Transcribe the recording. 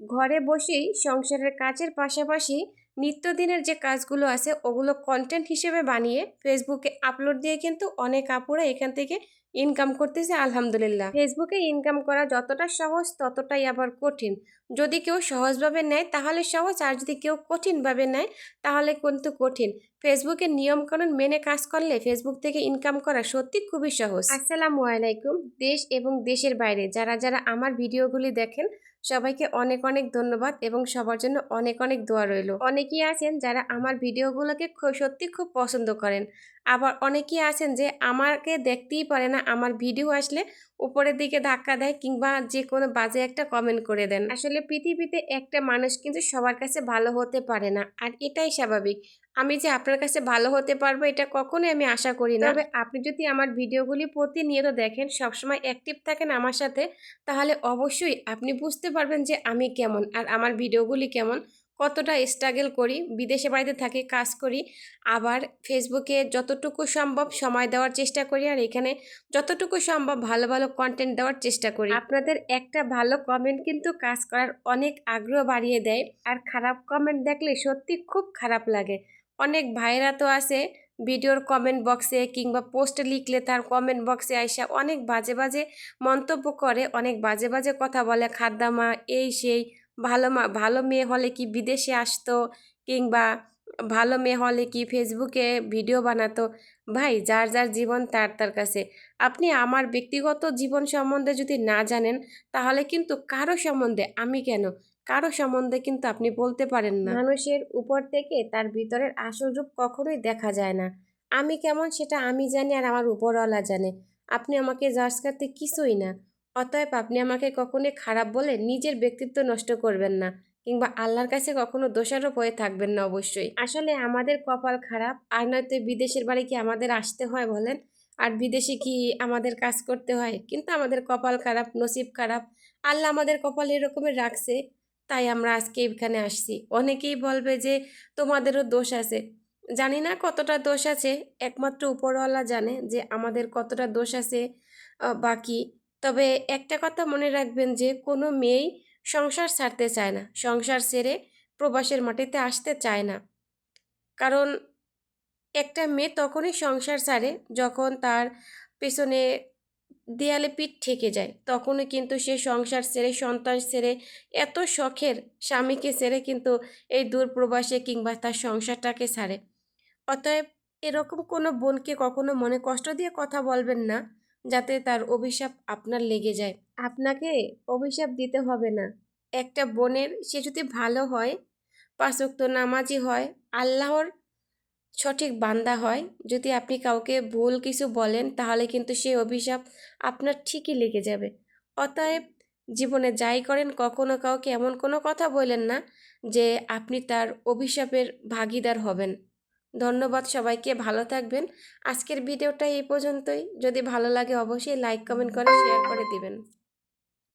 ঘরে বসেই সংসারের কাজের পাশাপাশি নিত্যদিনের যে কাজগুলো আছে ওগুলো কন্টেন্ট হিসেবে বানিয়ে ফেসবুকে আপলোড দিয়ে কিন্তু অনেক আপুরা এখান থেকে ইনকাম করতেছে আলহামদুলিল্লাহ। ফেসবুকে ইনকাম করা যতটা সহজ ততটাই আবার কঠিন। যদি কেউ সহজভাবে নেয় তাহলে সহজ, আর যদি কেউ কঠিনভাবে নেয় তাহলে কিন্তু কঠিন। ফেসবুকের নিয়মকানুন মেনে কাজ করলে ফেসবুক থেকে ইনকাম করা সত্যি খুবই সহজ। আসসালামু আলাইকুম। দেশ এবং দেশের বাইরে যারা যারা আমার ভিডিওগুলি দেখেন সবাইকে অনেক অনেক ধন্যবাদ এবং সবার জন্য অনেক অনেক দোয়া রইল। অনেকেই আছেন যারা আমার ভিডিওগুলোকে সত্যি খুব পছন্দ করেন, আবার অনেকেই আছেন যে আমাকে দেখতেই পারে না, আমার ভিডিও আসলে উপরের দিকে ধাক্কা দেয় কিংবা যে কোনো বাজে একটা কমেন্ট করে দেন। আসলে পৃথিবীতে একটা মানুষ কিন্তু সবার কাছে ভালো হতে পারে না, আর এটাই স্বাভাবিক। আমি যে আপনার কাছে ভালো হতে পারবো এটা কখনোই আমি আশা করি না। তবে আপনি যদি আমার ভিডিওগুলি প্রতিনিয়ত দেখেন, সবসময় অ্যাক্টিভ থাকেন আমার সাথে, তাহলে অবশ্যই আপনি বুঝতে পারবেন যে আমি কেমন আর আমার ভিডিওগুলি কেমন, কতটা স্ট্রাগল করি, বিদেশে বাড়িতে থাকি, কাজ করি, আবার ফেসবুকে যতটুকু সম্ভব সময় দেওয়ার চেষ্টা করি, আর এখানে যতটুকু সম্ভব ভালো ভালো কন্টেন্ট দেওয়ার চেষ্টা করি। আপনাদের একটা ভালো কমেন্ট কিন্তু কাজ করার অনেক আগ্রহ বাড়িয়ে দেয়, আর খারাপ কমেন্ট দেখলে সত্যি খুব খারাপ লাগে। অনেক ভাইরা তো আছে ভিডিওর কমেন্ট বক্সে কিংবা পোস্টে লিখলে তার কমেন্ট বক্সে আইসা অনেক বাজে বাজে মন্তব্য করে, অনেক বাজে বাজে কথা বলে, খাদ্দামা এই সেই, ভালো মেয়ে হলে কি বিদেশে আসতো, কিংবা ভালো মেয়ে হলে কি ফেসবুকে ভিডিও বানাতো। ভাই, যার যার জীবন তার তার কাছে। আপনি আমার ব্যক্তিগত জীবন সম্বন্ধে যদি না জানেন তাহলে কিন্তু কারো সম্বন্ধে, আমি কেন, কারো সম্বন্ধে কিন্তু আপনি বলতে পারেন না। মানুষের উপর থেকে তার ভিতরের আসল রূপ কখনোই দেখা যায় না। আমি কেমন সেটা আমি জানি, আর আমার উপরওয়ালা জানে। আপনি আমাকে জাজ করতে কিছুই না। অতএব আপনি আমাকে কখনোই খারাপ বলে নিজের ব্যক্তিত্ব নষ্ট করবেন না, কিংবা আল্লাহর কাছে কখনো দোষারোপ হয়ে থাকবেন না। অবশ্যই আসলে আমাদের কপাল খারাপ, আর নয়তো বিদেশের বাড়ি কি আমাদের আসতে হয় বলেন? আর বিদেশে কি আমাদের কাজ করতে হয়? কিন্তু আমাদের কপাল খারাপ, নসিব খারাপ, আল্লাহ আমাদের কপাল এরকমের রাখছে, তাই আমরা আজকে এখানে আসছি। অনেকেই বলবে যে তোমাদেরও দোষ আছে। জানি না কতটা দোষ আছে, একমাত্র উপরওয়ালা জানে যে আমাদের কতটা দোষ আছে বাকি। তবে একটা কথা মনে রাখবেন যে কোনো মেয়েই সংসার ছাড়তে চায় না, সংসার ছেড়ে প্রবাসের মাটিতে আসতে চায় না। কারণ একটা মেয়ে তখনই সংসার ছাড়ে যখন তার পেছনে দেয়ালে পিঠ ঠেকে যায়, তখনই কিন্তু সে সংসার ছেড়ে, সন্তান ছেড়ে, এত শখের স্বামীকে ছেড়ে কিন্তু এই দূর প্রবাসে কিংবা তার সংসারটাকে ছাড়ে। অতএব এরকম কোনো বোনকে কখনো মনে কষ্ট দিয়ে কথা বলবেন না, যাতে তার অভিশাপ আপনার লেগে যায়। আপনাকে অভিশাপ দিতে হবে না। একটা বোনের সে যদি ভালো হয়, পাঁচ ওয়াক্ত নামাজি হয়, আল্লাহর সঠিক বান্দা হয়, যদি আপনি কাউকে ভুল কিছু বলেন তাহলে কিন্তু সেই অভিশাপ আপনার ঠিকই লেগে যাবে। অতএব জীবনে যাই করেন কখনো কাউকে এমন কোনো কথা বলেন না যে আপনি তার অভিশাপের ভাগীদার হবেন। ধন্যবাদ সবাইকে, ভালো থাকবেন। আজকের ভিডিওটা এই পর্যন্তই। যদি ভালো লাগে অবশ্যই লাইক, কমেন্ট করে শেয়ার করে দিবেন।